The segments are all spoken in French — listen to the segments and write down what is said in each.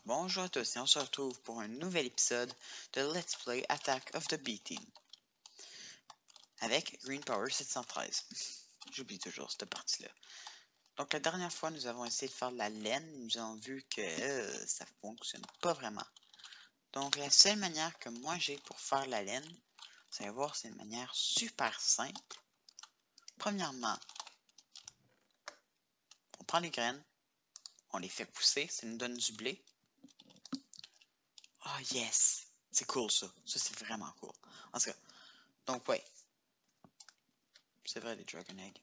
Bonjour à tous et on se retrouve pour un nouvel épisode de Let's Play Attack of the B-Team avec Green Power 713. J'oublie toujours cette partie-là. Donc la dernière fois, nous avons essayé de faire de la laine. Nous avons vu que ça fonctionne pas vraiment. Donc la seule manière que moi j'ai pour faire la laine, vous allez voir, c'est une manière super simple. Premièrement, on prend les graines, on les fait pousser, ça nous donne du blé. Oh yes! C'est cool ça. Ça c'est vraiment cool. En tout cas, donc ouais. C'est vrai, les Dragon Eggs.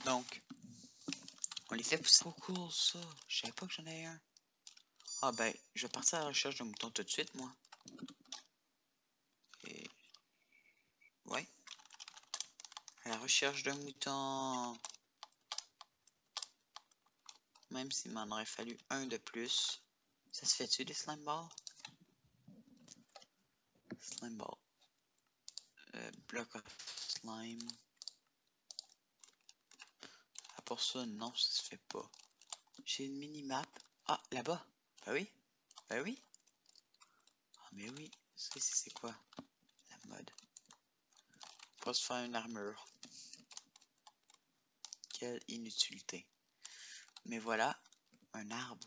Donc, on les fait pousser. Trop cool ça. Je savais pas que j'en avais un. Ah ben, je vais partir à la recherche de moutons tout de suite, moi. Et... ouais. À la recherche d'un mouton. Même s'il m'en aurait fallu un de plus. Ça se fait-tu des slime balls? Slime ball. Block of slime. Ah, pour ça, non, ça se fait pas. J'ai une mini-map. Ah, là-bas. Ben oui. Ben oui. Ah, mais oui. Ça ici, c'est quoi? La mode. Pas se faire une armure. Quelle inutilité. Mais voilà, un arbre.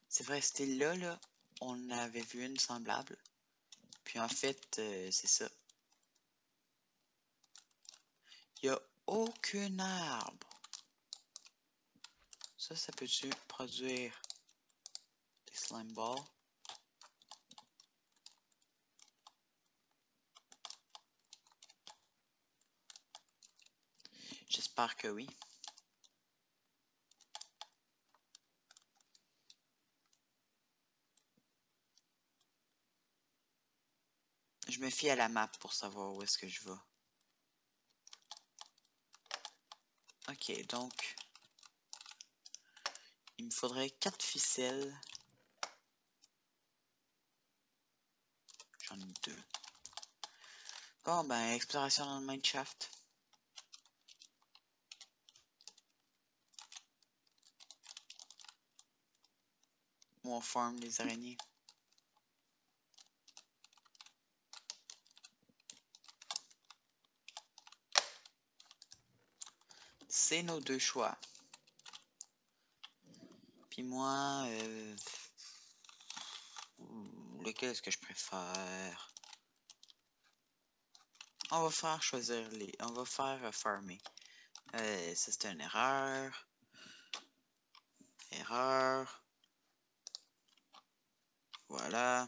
C'est vrai, c'était là, on avait vu une semblable. Puis en fait, c'est ça. Il n'y a aucun arbre. Ça peut-tu produire des slime balls? J'espère que oui. Je me fie à la map pour savoir où est-ce que je vais. Ok, donc, il me faudrait 4 ficelles. J'en ai 2. Bon, ben, exploration dans le mineshaft. Où on farm les araignées. C'est nos deux choix. Puis moi, lequel est-ce que je préfère? On va faire choisir les... on va faire farmer. Ça c'est une erreur. Erreur. Voilà.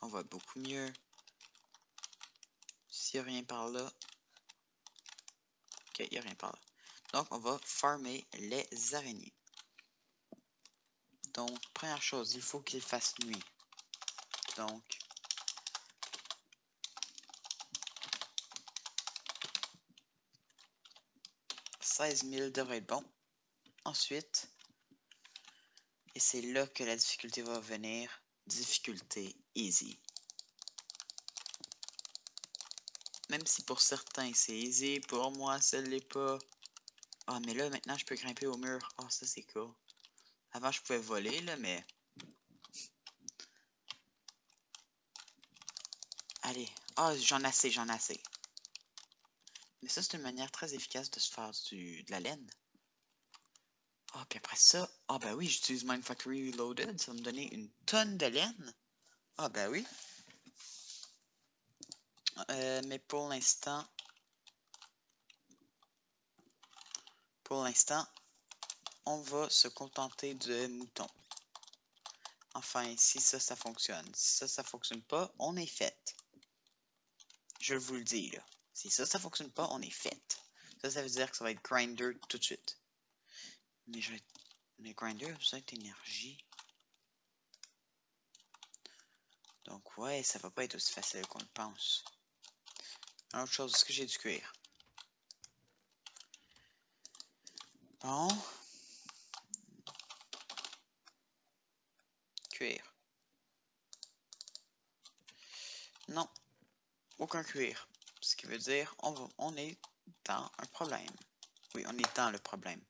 On va beaucoup mieux. S'il n'y a rien par là. Ok, il n'y a rien par là. Donc, on va farmer les araignées. Donc, première chose, il faut qu'il fasse nuit. Donc, « 16 000 devrait être bon. » Ensuite, et c'est là que la difficulté va venir, difficulté easy. Même si pour certains c'est easy, pour moi ça l'est pas. Ah, mais là maintenant je peux grimper au mur. Ah, ça c'est cool. Avant je pouvais voler là, mais... allez. Ah, j'en ai assez, j'en ai assez. Mais ça, c'est une manière très efficace de se faire de la laine. Ah, puis après ça, ah ben oui, j'utilise Mindfactory Reloaded, ça va me donner une tonne de laine. Ah ben oui. Mais pour l'instant, on va se contenter de moutons. Enfin, si ça fonctionne. Si ça fonctionne pas, on est fait. Je vous le dis, là. Si ça fonctionne pas, on est fait. Ça veut dire que ça va être grinder tout de suite. Mais les grinders ont besoin d'énergie. Donc ouais, ça va pas être aussi facile qu'on le pense. Une autre chose, est-ce que j'ai du cuir? Bon. Cuir. Non. Aucun cuir. Ce qui veut dire on est dans un problème. Oui, on est dans le problème.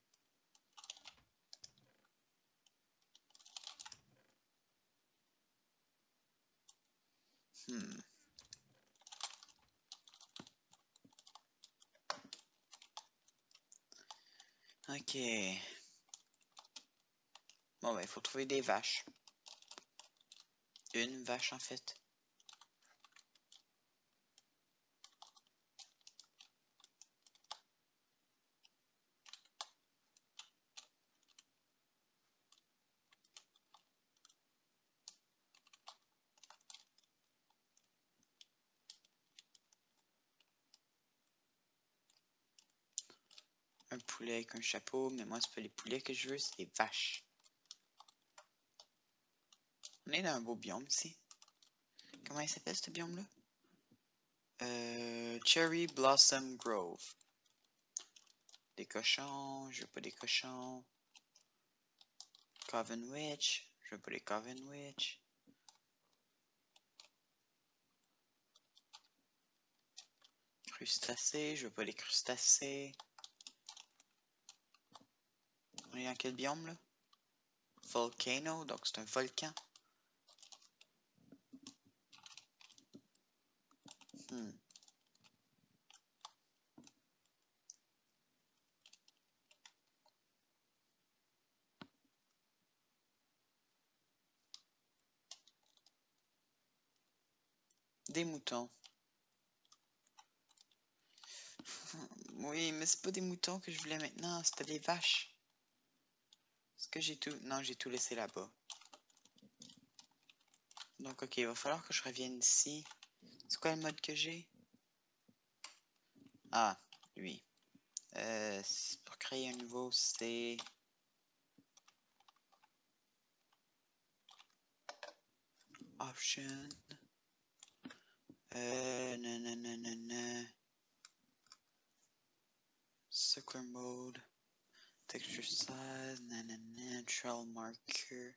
Ok. Bon, ben, il faut trouver des vaches. Une vache, en fait. Un poulet avec un chapeau, mais moi, c'est pas les poulets que je veux, c'est les vaches. On est dans un beau biome ici. Comment il s'appelle, ce biome-là? Cherry Blossom Grove. Des cochons, je veux pas des cochons. Coven Witch, je veux pas les Coven Witch. Crustacés, je veux pas les crustacés. On est dans quel biome, là? Volcano, donc c'est un volcan. Des moutons. Oui, mais c'est pas des moutons que je voulais maintenant, c'était des vaches. Est-ce que j'ai tout? Non, j'ai tout laissé là-bas. Donc, ok, il va falloir que je revienne ici. C'est quoi le mode que j'ai? Ah, lui. Pour créer un nouveau, c'est... Option. Nanana. Circular mode. Texture size. Nanana. Trail marker.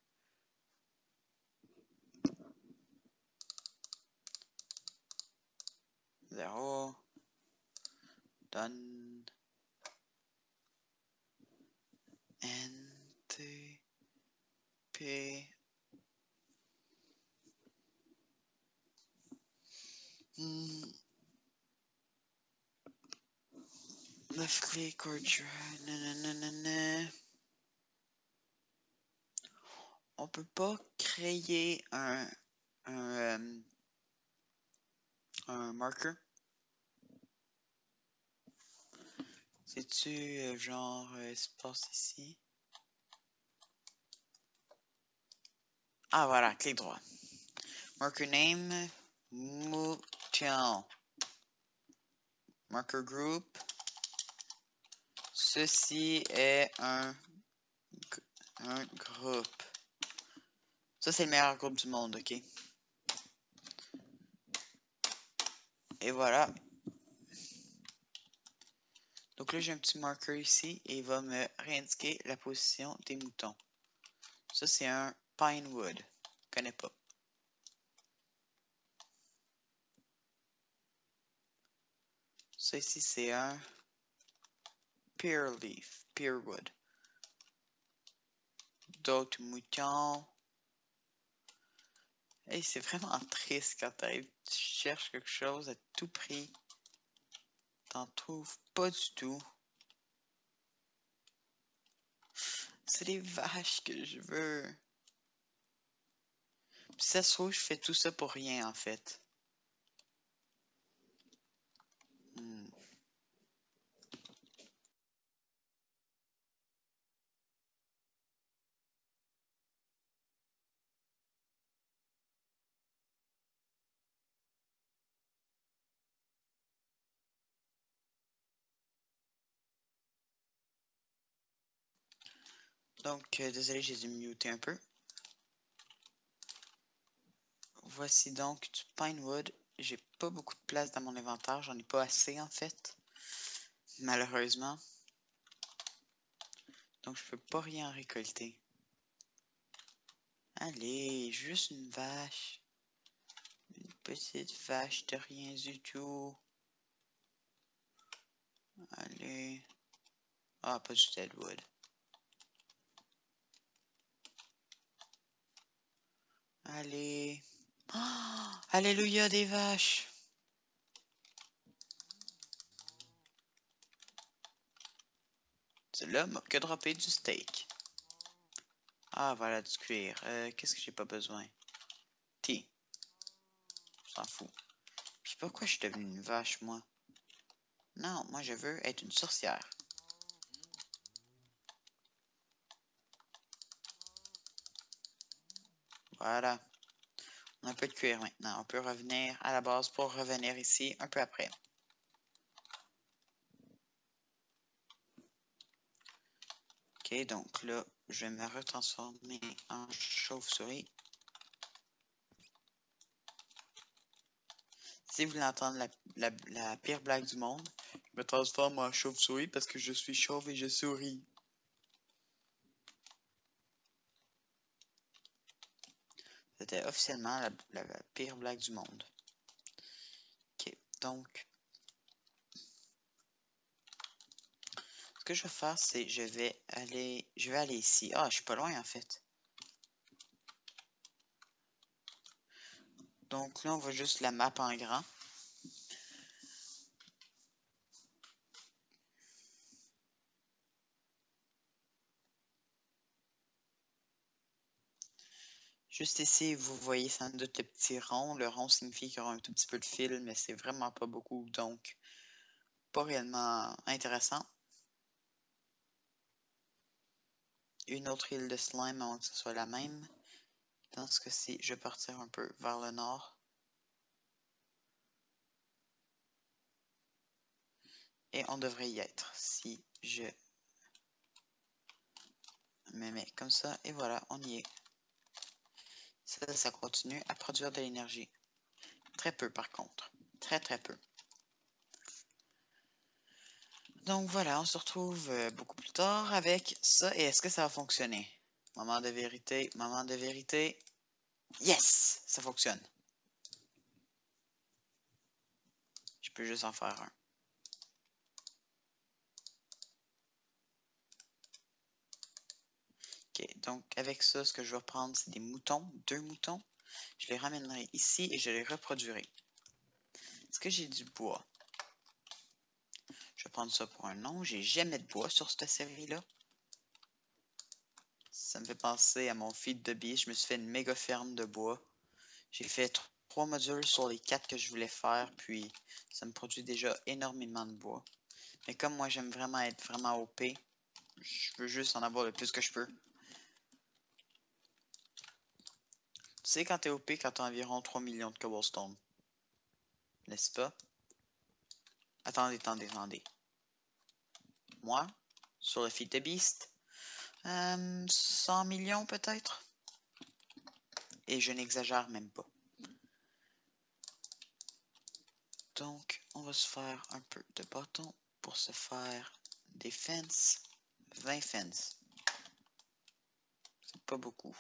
Zéro. Done. NT. P. Left click or drag. Nanana. On peut pas créer un marker. C'est-tu genre espace ici? Ah voilà, clic droit. Marker name, mouton. Marker group. Ceci est un groupe. Ça, c'est le meilleur groupe du monde, ok? Et voilà. Donc là, j'ai un petit marker ici et il va me réindiquer la position des moutons. Ça, c'est un Pinewood. Je connais pas. Ça ici, c'est un Pear Leaf, Pearwood. D'autres moutons. Hey, c'est vraiment triste quand tu cherches quelque chose à tout prix. T'en trouves pas du tout. C'est les vaches que je veux. Puis ça se trouve, je fais tout ça pour rien en fait. Donc, désolé, j'ai dû me muter un peu. Voici donc du Pinewood. J'ai pas beaucoup de place dans mon inventaire, j'en ai pas assez en fait. Malheureusement. Donc, je peux pas rien récolter. Allez, juste une vache. Une petite vache de rien du tout. Allez. Ah, pas du Deadwood. Allez. Oh, alléluia des vaches. Celui-là m'a que droppé du steak. Ah, voilà, du cuir. Qu'est-ce que j'ai pas besoin? Thé. On s'en fout. Puis pourquoi je suis devenue une vache, moi? Non, moi je veux être une sorcière. Voilà. On a un peu de cuir maintenant. On peut revenir à la base pour revenir ici un peu après. Ok, donc là, je vais me retransformer en chauve-souris. Si vous voulez entendre la pire blague du monde, je me transforme en chauve-souris parce que je suis chauve et je souris. C'était officiellement la pire blague du monde. Ok, donc, ce que je vais faire, c'est je vais aller ici. Ah, je suis pas loin en fait. Donc là, on va juste la map en grand. Juste ici, vous voyez sans doute le petit rond. Le rond signifie qu'il y aura un tout petit peu de fil, mais c'est vraiment pas beaucoup, donc pas réellement intéressant. Une autre île de slime, avant que ce soit la même. Dans ce cas-ci, je vais partir un peu vers le nord. Et on devrait y être si je me mets comme ça. Et voilà, on y est. Ça continue à produire de l'énergie. Très peu par contre. Très très peu. Donc voilà, on se retrouve beaucoup plus tard avec ça. Et est-ce que ça va fonctionner? Moment de vérité, moment de vérité. Yes! Ça fonctionne. Je peux juste en faire un. Ok, donc avec ça, ce que je vais prendre, c'est des moutons, 2 moutons. Je les ramènerai ici et je les reproduirai. Est-ce que j'ai du bois? Je vais prendre ça pour un nom. J'ai jamais de bois sur cette série-là. Ça me fait penser à mon feed de bee. Je me suis fait une méga ferme de bois. J'ai fait 3 modules sur les 4 que je voulais faire, puis ça me produit déjà énormément de bois. Mais comme moi j'aime vraiment être vraiment OP, je veux juste en avoir le plus que je peux. Tu sais quand t'es OP, quand t'as environ 3 millions de cobblestone. N'est-ce pas? Attendez, attendez, attendez. Moi, sur le feed de beast, 100 millions peut-être? Et je n'exagère même pas. Donc, on va se faire un peu de bâton pour se faire des fences. 20 fences. C'est pas beaucoup.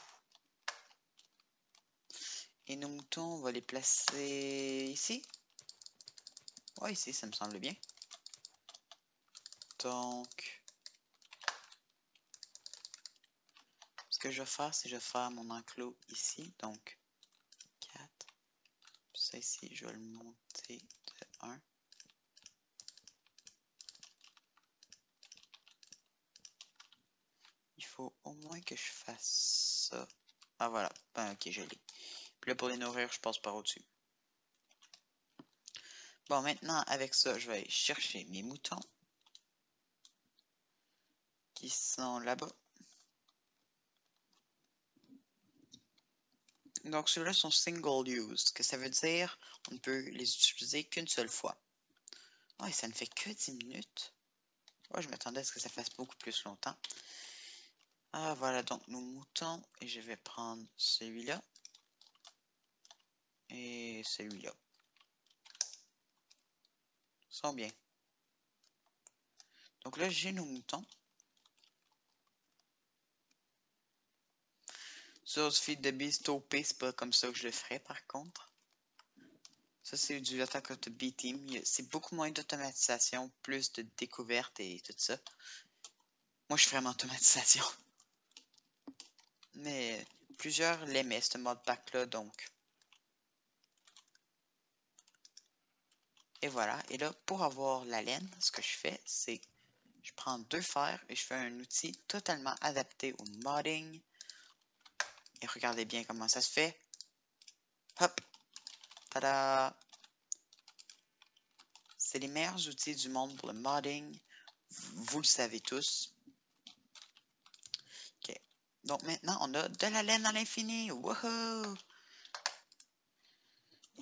Et nos moutons, on va les placer ici. Ouais, ici, ça me semble bien. Donc, ce que je vais faire, c'est que je vais faire mon enclos ici. Donc, 4. Ça ici, je vais le monter de 1. Il faut au moins que je fasse ça. Ah voilà, ben, ok, je l'ai. Puis là, pour les nourrir, je passe par au-dessus. Bon, maintenant, avec ça, je vais aller chercher mes moutons qui sont là-bas. Donc, ceux-là sont single use. Ce que ça veut dire, on ne peut les utiliser qu'une seule fois. Oh, et ça ne fait que 10 minutes. Oh, je m'attendais à ce que ça fasse beaucoup plus longtemps. Ah, voilà donc nos moutons. Et je vais prendre celui-là. Et celui-là. Ils sont bien. Donc là, j'ai nos moutons. Sur ce feed de beast OP, c'est pas comme ça que je le ferais par contre. Ça, c'est du Attack of the B-Team. C'est beaucoup moins d'automatisation, plus de découverte et tout ça. Moi, je suis vraiment automatisation. Mais plusieurs l'aimaient, ce mode pack-là, donc Et voilà. Et là, pour avoir la laine, ce que je fais, c'est je prends 2 fers et je fais un outil totalement adapté au modding. Et regardez bien comment ça se fait. Hop! Tada! C'est les meilleurs outils du monde pour le modding. Vous le savez tous. Ok. Donc maintenant, on a de la laine à l'infini. Wouhou!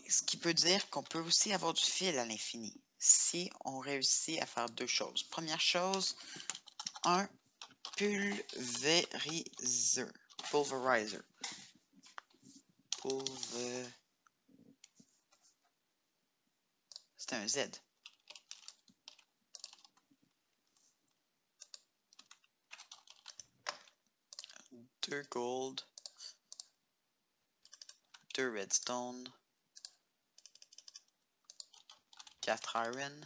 Ce qui peut dire qu'on peut aussi avoir du fil à l'infini. Si on réussit à faire 2 choses. Première chose, un pulvériseur. Pulverizer. C'est un Z. Deux gold. 2 redstone. 4 iron.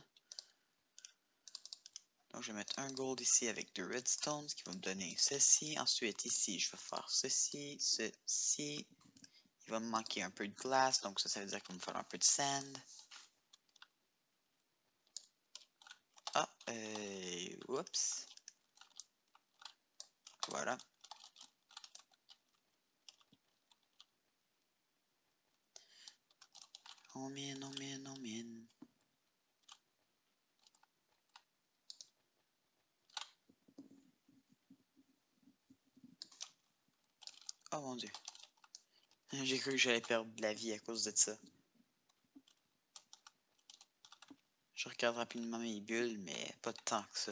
Donc, je vais mettre un gold ici avec 2 redstone, ce qui va me donner ceci. Ensuite, ici, je vais faire ceci, ceci. Il va me manquer un peu de glace, donc ça veut dire qu'il va me falloir un peu de sand. Ah, oups. Voilà. On mine, on mine, on mine. Oh mon dieu. J'ai cru que j'allais perdre de la vie à cause de ça. Je regarde rapidement mes bulles, mais pas de temps que ça.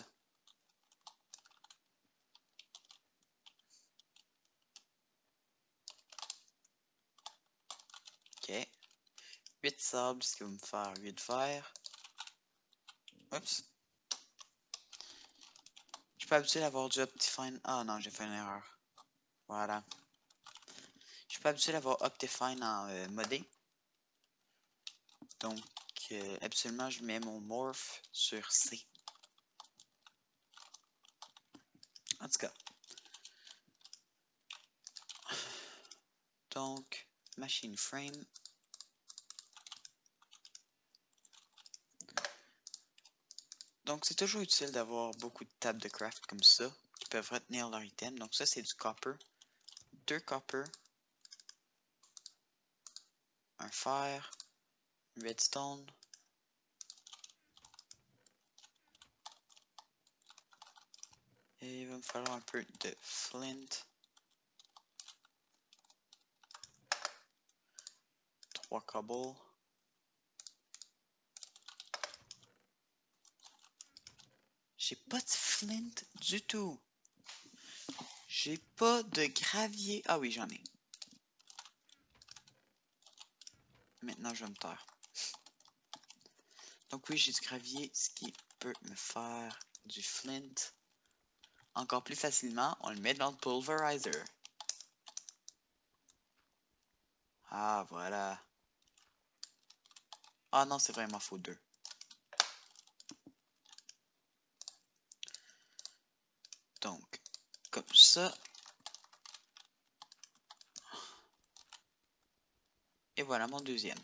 Ok. 8 sables, ce qui va me faire 8 verres. Oups. Je suis pas habitué d'avoir du Optifine. Ah non, j'ai fait une erreur. Voilà. Je suis pas habitué d'avoir Optifine en modé. Donc, habituellement, je mets mon morph sur C. En tout cas. Donc, machine frame. Donc, c'est toujours utile d'avoir beaucoup de tables de craft comme ça, qui peuvent retenir leur item. Donc, ça, c'est du copper. 2 copper. Un fer. Redstone. Et il va me falloir un peu de flint. 3 cobble. J'ai pas de flint du tout. J'ai pas de gravier. Ah oui, j'en ai. Maintenant, je vais me taire. Donc oui, j'ai du gravier, ce qui peut me faire du flint. Encore plus facilement, on le met dans le pulverizer. Ah, voilà. Ah non, c'est vraiment faux 2. Donc, comme ça. Et voilà mon deuxième.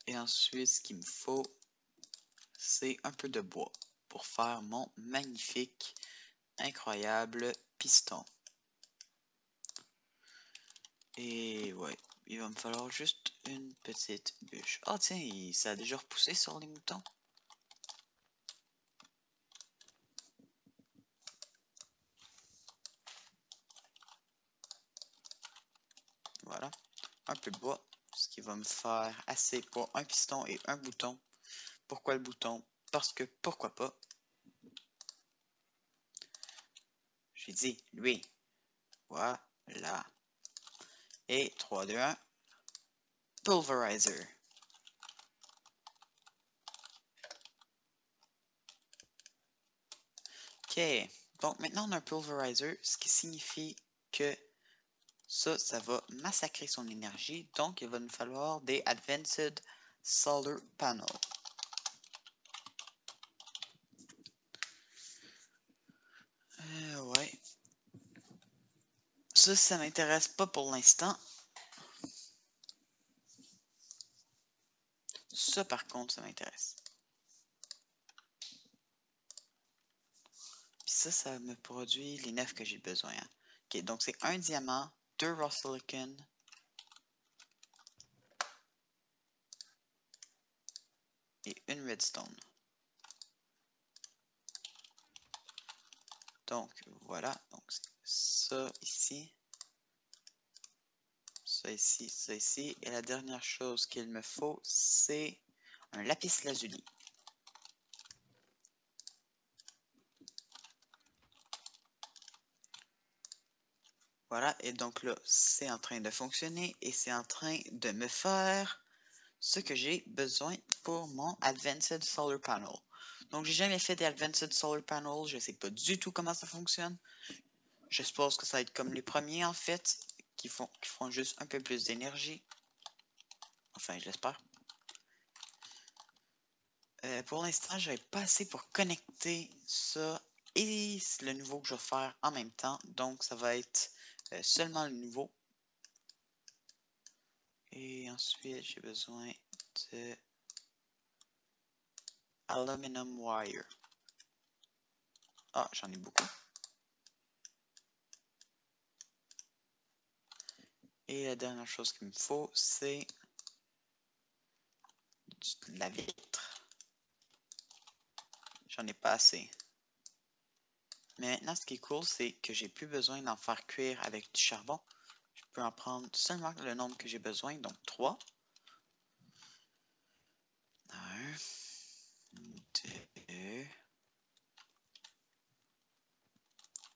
Et ensuite, ce qu'il me faut, c'est un peu de bois pour faire mon magnifique, incroyable piston. Et ouais, il va me falloir juste une petite bûche. Ah tiens, ça a déjà repoussé sur les moutons. Voilà, un peu de bois, ce qui va me faire assez pour un piston et un bouton. Pourquoi le bouton? Parce que pourquoi pas? J'ai dit, lui. Voilà. Et 3, 2, 1. Pulverizer. Ok. Donc maintenant on a un pulverizer, ce qui signifie que ça va massacrer son énergie. Donc il va nous falloir des Advanced Solar Panels. Ouais. Ça m'intéresse pas pour l'instant. Ça, par contre, ça m'intéresse. Puis ça me produit les 9 que j'ai besoin. Hein. Ok, donc c'est un diamant, 2 raw silicon, et une redstone. Donc voilà, donc ça ici, ça ici, ça ici. Et la dernière chose qu'il me faut, c'est un lapis lazuli. Voilà, et donc là, c'est en train de fonctionner et c'est en train de me faire ce que j'ai besoin pour mon Advanced Solar Panel. Donc, j'ai jamais fait des Advanced Solar Panel, je sais pas du tout comment ça fonctionne. Je suppose que ça va être comme les premiers en fait, qui font juste un peu plus d'énergie. Enfin, je l'espère. Pour l'instant, j'avais pas assez pour connecter ça et le nouveau que je vais faire en même temps. Donc, ça va être seulement le nouveau. Et ensuite, j'ai besoin de aluminum wire. Ah, j'en ai beaucoup. Et la dernière chose qu'il me faut, c'est de la vitre. J'en ai pas assez. Mais maintenant, ce qui est cool, c'est que j'ai plus besoin d'en faire cuire avec du charbon. Je peux en prendre seulement le nombre que j'ai besoin, donc 3. 1, 2,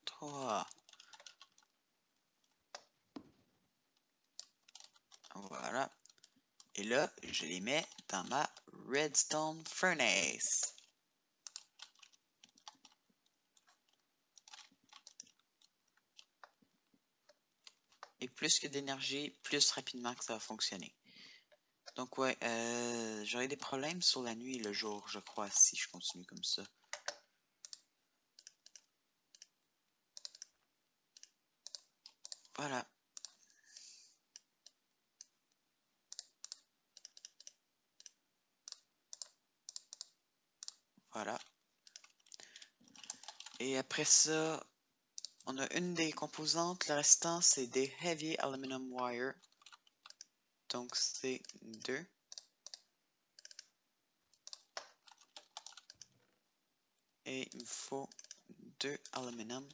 3. Voilà. Et là, je les mets dans ma redstone furnace. Et plus que d'énergie, plus rapidement que ça va fonctionner. Donc ouais, j'aurai des problèmes sur la nuit et le jour, je crois, si je continue comme ça. Voilà. Voilà. Et après ça, on a une des composantes. Le restant, c'est des Heavy Aluminum Wire. Donc, c'est 2. Et il me faut 2 aluminum.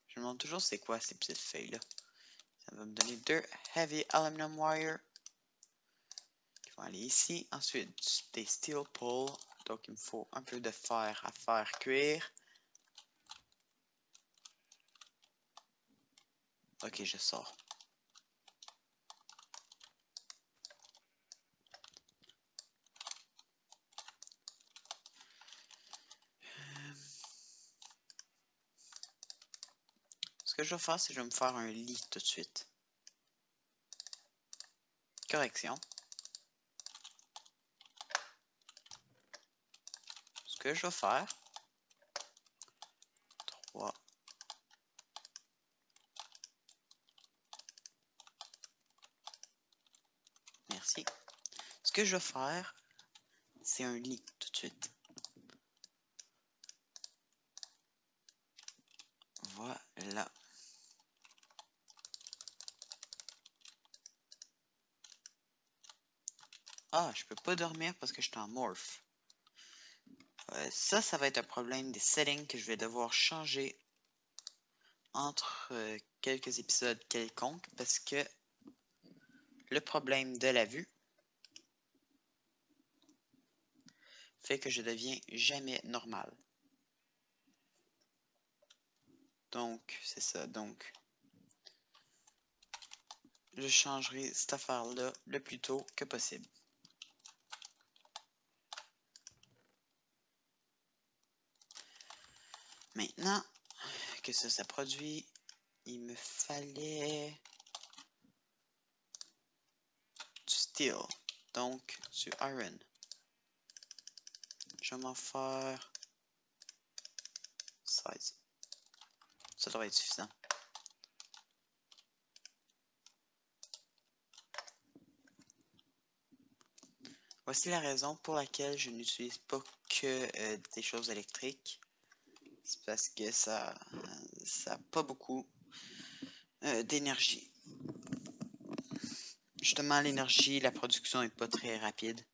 Je me demande toujours c'est quoi ces petites feuilles-là. Ça va me donner 2 Heavy Aluminum Wire. Qui vont aller ici. Ensuite, des Steel Poles. Donc, il me faut un peu de fer à faire cuire. Ok, je sors. Ce que je vais faire, c'est que je vais me faire un lit tout de suite. Correction. Ce que je vais faire, 3. Merci. Ce que je vais faire, c'est un lit tout de suite. Voilà. Ah, je peux pas dormir parce que je suis en morph. Ça va être un problème des settings que je vais devoir changer entre quelques épisodes quelconques parce que le problème de la vue fait que je deviens jamais normal. Donc, c'est ça. Donc, je changerai cette affaire-là le plus tôt que possible. Maintenant que ça produit, il me fallait du steel, donc du iron. Je vais m'en faire 16. Ça devrait être suffisant. Voici la raison pour laquelle je n'utilise pas que des choses électriques. C'est parce que ça n'a pas beaucoup d'énergie. Justement, l'énergie, la production n'est pas très rapide.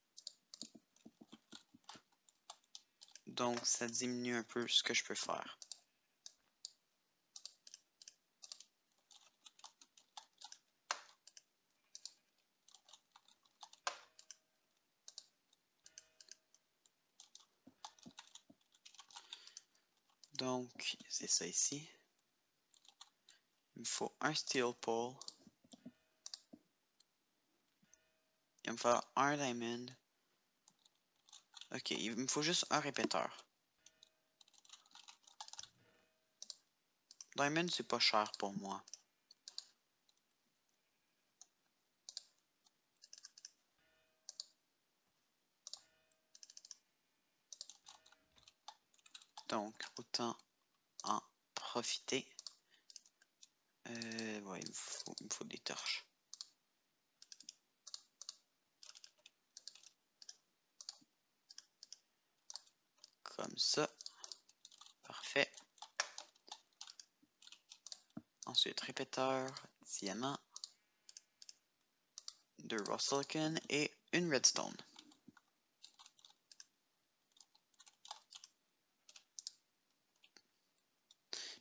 Donc, ça diminue un peu ce que je peux faire. Donc, c'est ça ici. Il me faut un steel pole. Il me faut un diamond. Ok, il me faut juste un répéteur. Diamond, c'est pas cher pour moi. Donc, autant en profiter. Ouais, il me faut des torches. Comme ça. Parfait. Ensuite, répéteur, diamant, 2 raw silicon et une redstone.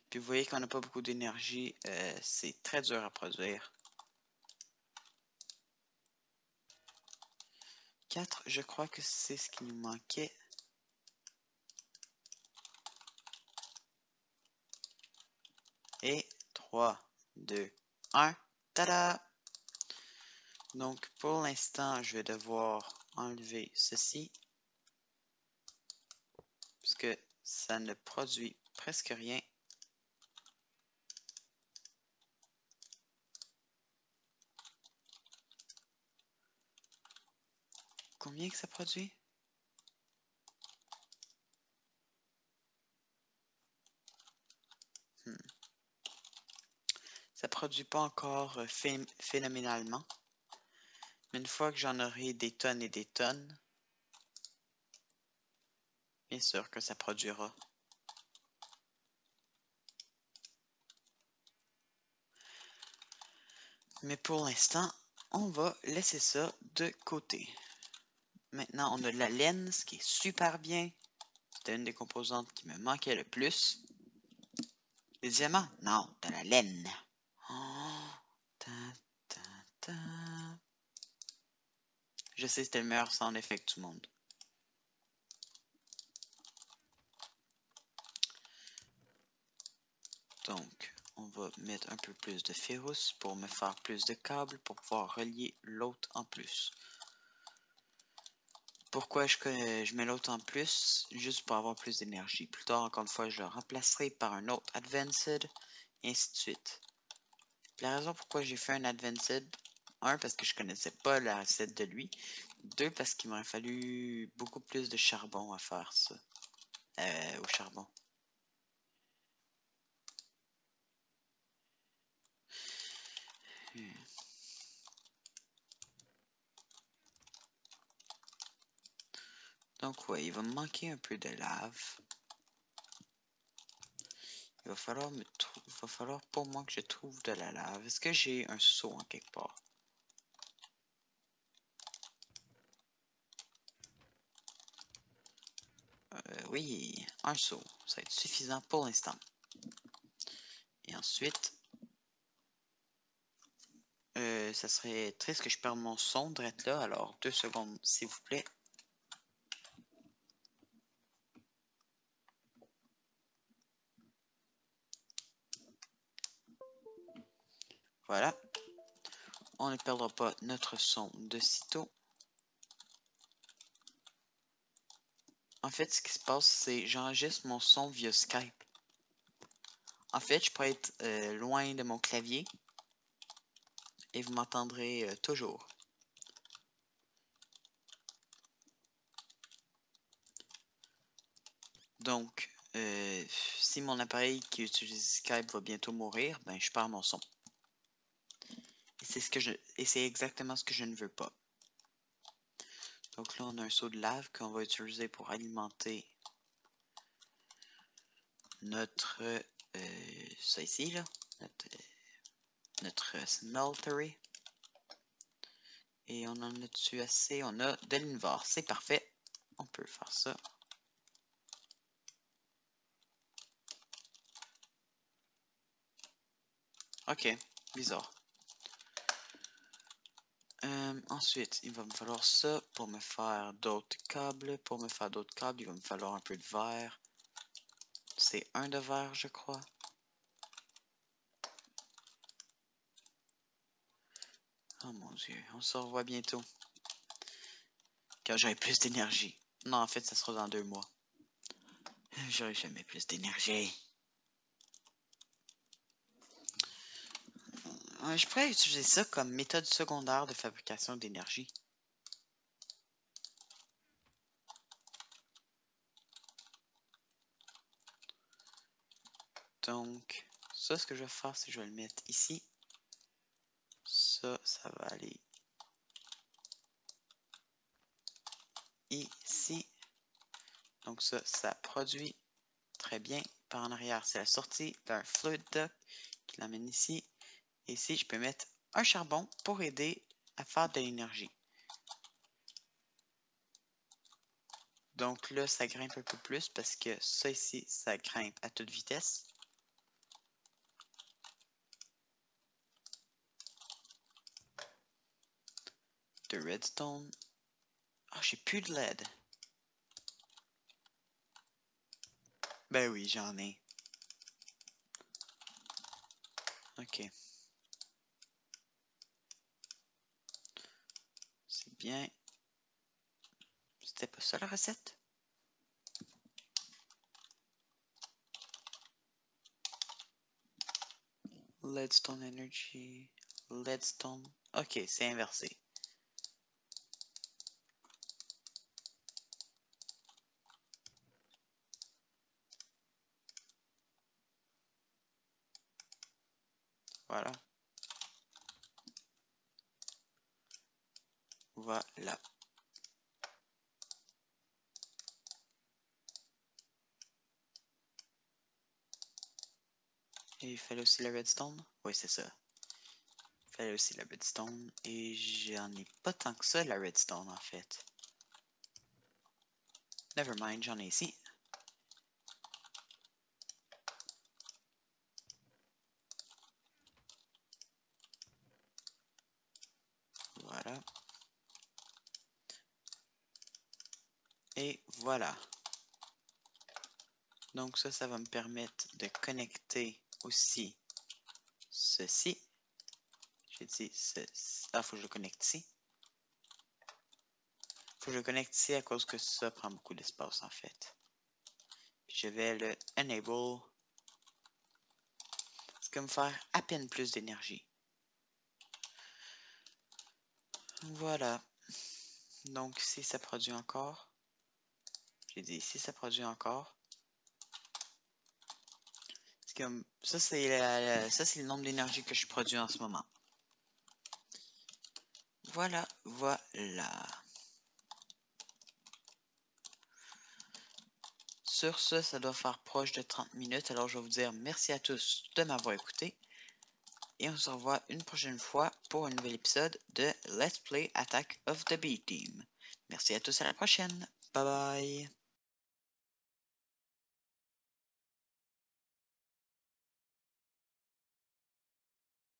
Puis vous voyez qu'on n'a pas beaucoup d'énergie, c'est très dur à produire. 4, je crois que c'est ce qui nous manquait. Et 3, 2, 1. Tada! Donc pour l'instant, je vais devoir enlever ceci. Puisque ça ne produit presque rien. Combien que ça produit? Ça produit pas encore phénoménalement. Mais une fois que j'en aurai des tonnes et des tonnes, bien sûr que ça produira. Mais pour l'instant, on va laisser ça de côté. Maintenant, on a de la laine, ce qui est super bien. C'était une des composantes qui me manquait le plus. Les diamants? Non, de la laine. Oh, ta, ta, ta. Je sais, c'était le meilleur sound effect du monde. Donc, on va mettre un peu plus de ferrous pour me faire plus de câbles pour pouvoir relier l'autre en plus. Pourquoi je mets l'autre en plus? Juste pour avoir plus d'énergie. Plus tard, encore une fois, je le remplacerai par un autre Advanced, et ainsi de suite. La raison pourquoi j'ai fait un Advanced, 1, parce que je connaissais pas la recette de lui. 2, parce qu'il m'aurait fallu beaucoup plus de charbon à faire ça. Au charbon. Donc ouais, il va me manquer un peu de lave. Il va falloir pour moi que je trouve de la lave. Est-ce que j'ai un seau en quelque part? Oui, un seau. Ça va être suffisant pour l'instant. Et ensuite, ça serait triste que je perde mon son direct là. Alors, 2 secondes, s'il vous plaît. Voilà. On ne perdra pas notre son de sitôt. En fait, ce qui se passe, c'est j'enregistre mon son via Skype. En fait, je peux être loin de mon clavier et vous m'entendrez toujours. Donc, si mon appareil qui utilise Skype va bientôt mourir, ben je perds mon son. Et c'est exactement ce que je ne veux pas. Donc là, on a un seau de lave qu'on va utiliser pour alimenter notre... ça ici, là. Notre smeltery. Et on en a dessus assez. On a de l'invar. C'est parfait. On peut faire ça. Ok, bizarre. Ensuite, il va me falloir ça pour me faire d'autres câbles. Pour me faire d'autres câbles, il va me falloir un peu de verre. C'est un de verre, je crois. Oh mon Dieu, on se revoit bientôt. Quand j'aurai plus d'énergie. Non, en fait, ça sera dans 2 mois. J'aurai jamais plus d'énergie. Je pourrais utiliser ça comme méthode secondaire de fabrication d'énergie. Donc, ça, ce que je vais faire, c'est que je vais le mettre ici. Ça, ça va aller ici. Donc ça, ça produit très bien. Par en arrière, c'est la sortie d'un fluid duct qui l'amène ici. Et ici, je peux mettre un charbon pour aider à faire de l'énergie. Donc là, ça grimpe un peu plus parce que ça ici, ça grimpe à toute vitesse. De redstone. Ah, j'ai plus de LED. Ben oui, j'en ai. Ok. C'est bien. C'était pas ça la recette? Leadstone energy. Leadstone. Ok, c'est inversé. Voilà. Voilà. Et il fallait aussi la redstone? Oui, c'est ça. Il fallait aussi la redstone. Et j'en ai pas tant que ça, la redstone, en fait. Nevermind, j'en ai ici. Voilà. Et voilà. Donc ça va me permettre de connecter aussi ceci. J'ai dit ceci. Ah, faut que je le connecte ici. Faut que je le connecte ici à cause que ça prend beaucoup d'espace en fait. Puis je vais le enable. Ce qui va me faire à peine plus d'énergie. Voilà. Donc si ça produit encore. J'ai dit si ça produit encore. Comme, ça c'est le nombre d'énergie que je produis en ce moment. Voilà, voilà. Sur ce, ça doit faire proche de 30 minutes. Alors je vais vous dire merci à tous de m'avoir écouté. Et on se revoit une prochaine fois pour un nouvel épisode de Let's Play Attack of the B-Team. Merci à tous, à la prochaine. Bye bye.